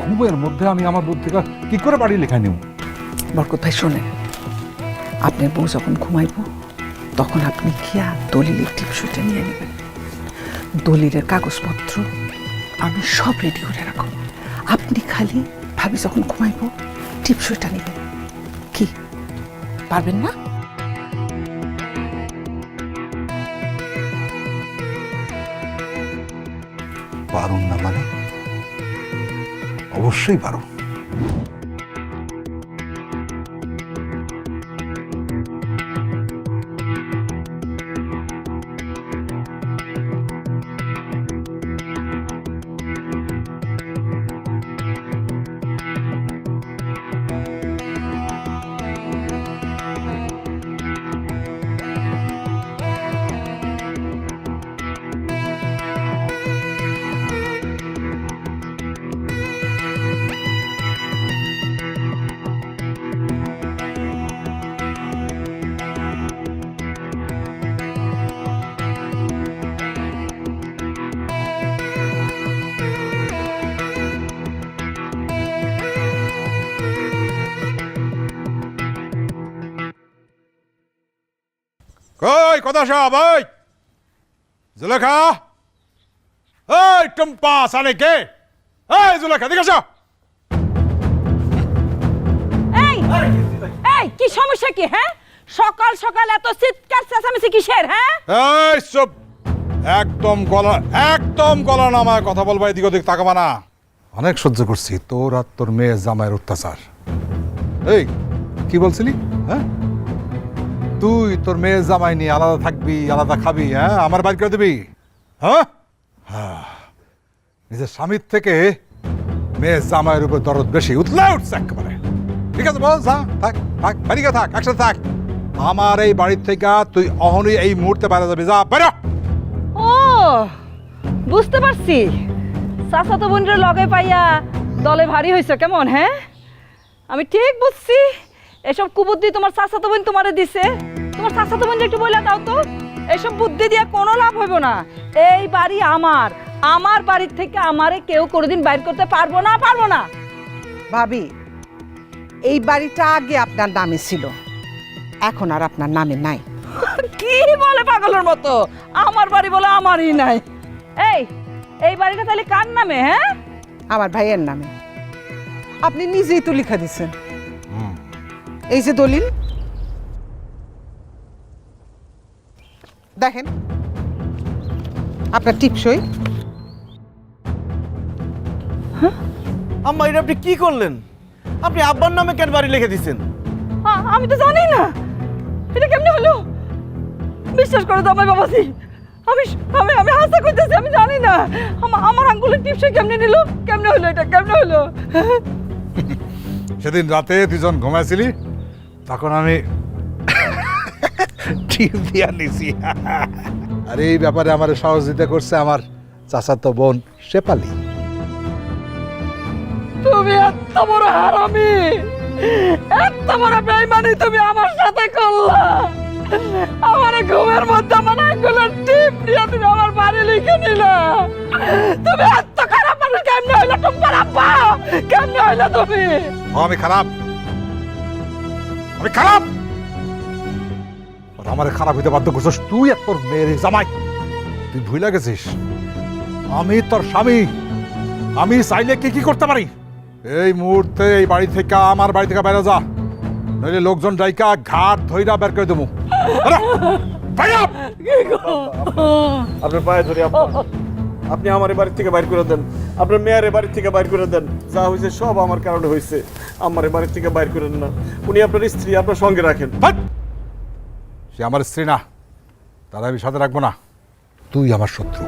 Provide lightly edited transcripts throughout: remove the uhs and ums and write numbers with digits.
ঘুমের মধ্যে আমি আমার বুদ্ধিটা কি করে বাড়ি লেখা নিব? বরকত ভাই শোনেন, আপনার বউ যখন ঘুমাইব তখন আপনি গিয়া দলিলের টিপসইটা নিয়ে নেবেন। দলিলের কাগজপত্র আমি সব রেডি করে রাখব। আপনি খালি ভাবি যখন ঘুমাইব টিপসইটা নেবেন। কি পারবেন না? পারুন না মানে? অবশ্যই পারুন। কই কথা সব? ওই জুলেখা, ওই টম্পা সানে কে? এই জুলেখা দিকে আসো। এই এই কি সমস্যা কি? হ্যাঁ, সকাল সকাল এত চিৎকার চেঁচামেচি কিসের? হ্যাঁ এই সব একদম গলা নামায় কথা বলবা, এদিক ওদিক তাকাবা না। অনেক সহ্য করছি তোর আর তোর মেয়ে জামাইয়ের অত্যাচার। এই কি বলছিলি? হ্যাঁ, তুই তোর মেয়ে জামাই নিয়ে আলাদা থাকবি, আলাদা খাবি, হ্যাঁ আমার বাড়ি করে দিবি? হ্যাঁ, নিজের স্বামীর থেকে মেয়ে জামাইয়ের উপর দরদ বেশি, উতলে উঠছে একেবারে। ঠিক আছে বল, যা থাক থাক, বাড়িতে থাক, একসাথে থাক। আমার এই বাড়ির থেকে তুই অহনই এই মুহূর্তে বাইরে যাবি, যা বেরো। ও বুঝতে পারছি, চাচাতো বোনের লগে পাইয়া দলে ভারী হয়েছে কেমন? হ্যাঁ, আমি ঠিক বুঝছি। এসব কুবুদ্ধি তোমার চাচাতো বোন তোমারে দিছে। তোমার চাচাতো বোন একটু বইলা দাও তো, এসব বুদ্ধি দিয়ে কোনো লাভ হইব না। এই বাড়ি আমার, আমার বাড়ির থেকে আমারে কেউ কোনোদিন বাইর করতে পারবো না, পারবো না। ভাবি, এই বাড়িটা আগে আপনার নামে ছিল, এখন আর আপনার নামে নাই। কি বলে পাগলের মতো? আমার বাড়ি বলে আমারই নাই। এই এই বাড়িটা তাহলে কার নামে? হ্যাঁ, আমার ভাইয়ের নামে। আপনি নিজেই তো লিখা দিচ্ছেন। এই যে দলিল দেখেন, আপনার টিপসই। আম্মা, এটা আপনি কি করলেন? আপনি আব্বার নামে কেন বাড়ি লিখে দিচ্ছেন? আমি তো জানি না এটা কেমনে হলো। বিশ্বাস করো তো আমার বাবাজি, আমি আমি আমি হাসা করতেছি, আমি জানি না আমার আঙ্গুলের টিপসই কেমনে নিল, কেমনে হলো, এটা কেমনে হলো? সেদিন রাতে দুজন ঘুমাইছিলি, তখন আমি টিপ দিয়া নিছি। আর এই ব্যাপারে আমার সহযোগিতা করছে আমার চাচাতো বোন শেফালি। তুমি এত বড় হারামি, এত বড় বেঈমানি তুমি আমার সাথে করলা। আমার ঘুমের মধ্যে আমার আঙ্গুলের টিপ দিয়ে তুমি আমার বাড়ি লিখে নিলা। তুমি এত খারাপ মানুষ কেমনে হইলা? তোমার আব্বা কেমনে হইলা তুমি? আমি খারাপ? আমি খারাপ? আমার খারাপ হইতে বাধ্য করছিস তুই আর তোর মেয়ের জামাই। তুই ভুলে গেছিস আমি তোর স্বামী। আমি চাইলে কি করতে পারি? এই মুহূর্তে এই বাড়ি থেকে, আমার বাড়ি থেকে বাইরে যা, নইলে লোকজন ডাইকা ঘাট ধইরা বের করে দেবো। আপনার পায়ে ধরে আব্বা, আপনি আমার বাড়ি থেকে বাইর করে দেন, আপনার মেয়ের বাড়ি থেকে বাইর করে দেন। যা হয়েছে সব আমার কারণে হয়েছে, আমার বাড়ি থেকে বাইর করেন না। উনি আপনার স্ত্রী, আপনার সঙ্গে রাখেন। সে আমার স্ত্রী না, তারা আমি সাথে রাখবো না। তুই আমার শত্রু,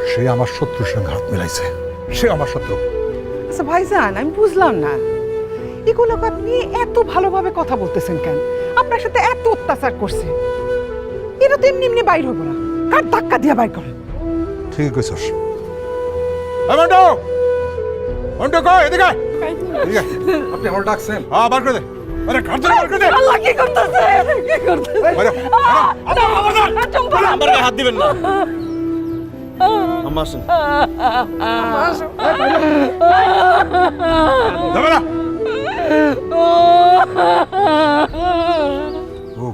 সে আমার শত্রুর সঙ্গে হাত মিলাইছে, সে আমার শত্রু। আচ্ছা ভাইজান, আমি বুঝলাম না এগুলো আপনি এত ভালোভাবে কথা বলতেছেন কেন? আপনার সাথে এত অত্যাচার করছে, এটা তো এমনি এমনি বাইর হবো না। কার ধাক্কা দিয়ে বাইর করেন? ঠিক কইছস। মন্টু, মন্টু কই এদিকে আয়। এদিকে আয়। আপনি আমার ডাকছেন? হ্যাঁ, বার করে দে। আরে ঘর ধরে বার করে দে। আল্লাহ কি করতেছে? কি করতেছে? বাইরে। আমার গায়ে হাত দিবেন না। আম্মা আসেন। যাবে না ও।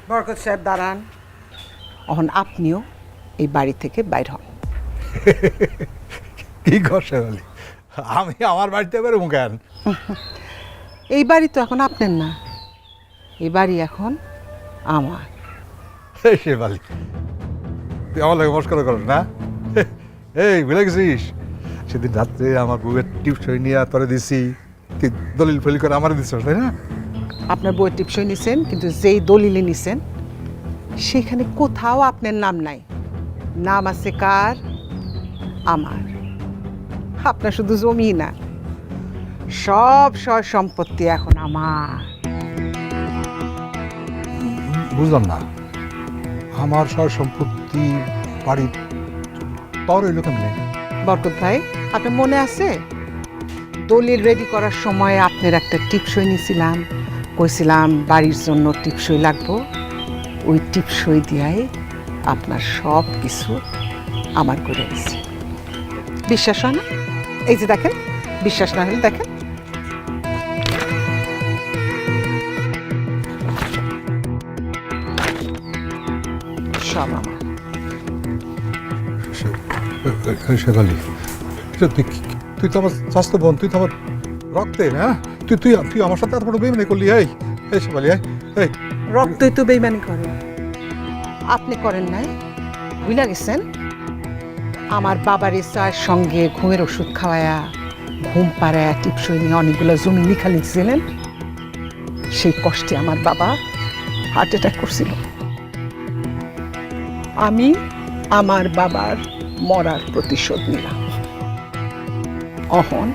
বরকত সাহেব দাঁড়ান, এখন আপনিও এই বাড়ি থেকে বাইর হন। কি করছে বলি, আমি আমার বাড়িতে বেরোবো কেন? এই বাড়ি তো এখন আপনার না, এই বাড়ি এখন আমার। সে বালি, তুই আমার লাগে মস্করা করিস না। এই ভুলে গেছিস সেদিন রাত্রে আমার বউয়ের টিপসই নিয়ে তোরে দিছি, তুই দলিল ফলিল করে আমার দিচ্ছ তাই না? আপনার বইয়ের টিপসই নিছেন, কিন্তু যেই দলিলে নিছেন সেখানে কোথাও আপনার নাম নাই। নাম আছে কার? আমার। আপনার শুধু জমি না, সব সয় সম্পত্তি এখন আমার। বুঝলাম না, আমার সব সম্পত্তি বাড়ি তোর ওই লোকের নেই। বরকত ভাই, আপনার মনে আছে দলিল রেডি করার সময় আপনার একটা টিপসই নিছিলাম, কইছিলাম বাড়ির জন্য টিপসই লাগবো। ওই টিপসই দিয়াই আপনার সব কিছু আমার করে দিছি। বিশ্বাস হয় না? এই যে দেখেন, বিশ্বাস না হলে দেখেন। সব আমার। শেফালি, তুই তো আমার স্বাস্থ্য বোন, তুই তো আমার রক্তের। হ্যাঁ, তুই তুই তুই আমার সাথে এত বড় বেমানি করলি। এই শেফালি, এই রক্তই তো বেইমানি করে, আপনি করেন নাই? বুঝলা গেছেন? আমার বাবার ইচ্ছার সঙ্গে ঘুমের ওষুধ খাওয়ায়া, ঘুম পাড়ায়া টিপসই নিয়ে অনেকগুলো জমি লিখা লিখছিলেন। সেই কষ্টে আমার বাবা হার্ট অ্যাটাক করছিল। আমি আমার বাবার মরার প্রতিশোধ নিলাম। অহন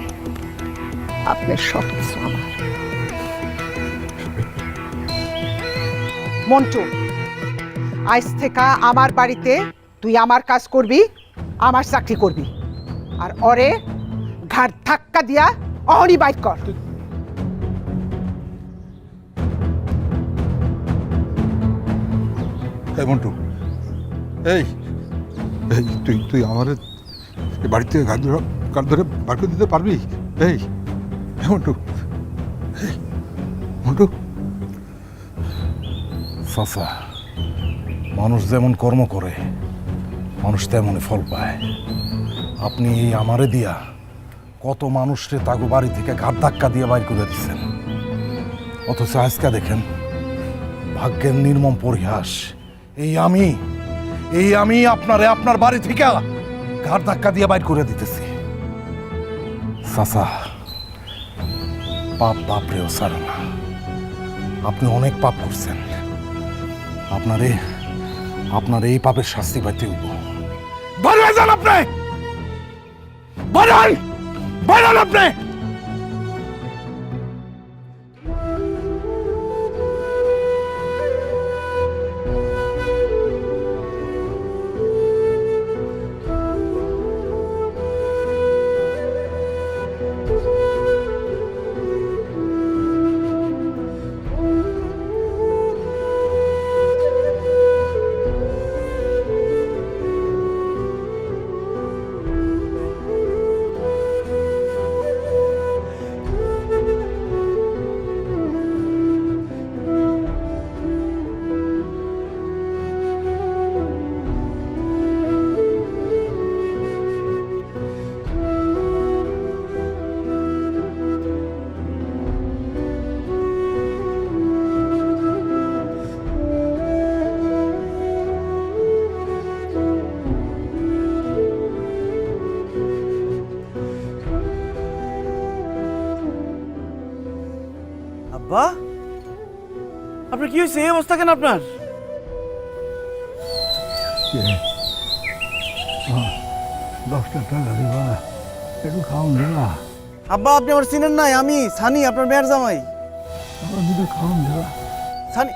আপনার সব কিছু আমার। মন্টু, আজ থেকে আমার বাড়িতে তুই আমার কাজ করবি, আমার চাকরি করবি, আর ওরে ঘাট ধাক্কা দিয়া অহনি বাইট কর। এই মন্টু, এই এই তুই তুই আমার বাড়িতে গাড় ধরে বার করে দিতে পারবি? এই মন্টু, এই মন্টু। চাচা, মানুষ যেমন কর্ম করে মানুষ তেমনই ফল পায়। আপনি এই আমারে দিয়া কত মানুষরে তাগো বাড়ি থেকে ঘাট ধাক্কা দিয়ে বাইর করে দিচ্ছেন, অথচ আজকে দেখেন ভাগ্যের নির্মম পরিহাস। এই আমি আপনারে আপনার বাড়ি থেকে ঘাট ধাক্কা দিয়ে বাইর করে দিতেছি। চাচা, পাপ বাপরেও ছাড়ে না। আপনি অনেক পাপ করছেন, আপনার এই পাপের শাস্তি পাইতে হইব। বাইরে যান আপনি, বাইরে আপনি। আব্বা, আপনার কি হয়েছে? এই অবস্থা কেন আপনার? 10টা টাকা দিবা, একটু খাওয়ান দিবা। আব্বা, আপনি আমার চিনেন নাই, আমি সানি, আপনার মেয়ের জামাই। আমার দিকে খাওয়ান দিবা। সানি।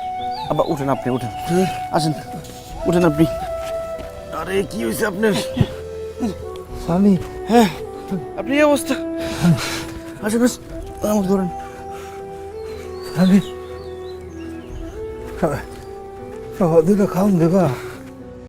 আব্বা উঠেন, আপনি উঠেন, আসেন, উঠেন আপনি। আরে কি হয়েছে আপনার? সানি, হ্যাঁ, আপনি এই অবস্থা। আসেন, আমাকে ধরেন। সানি, বাবা দুটো খাওন দেবা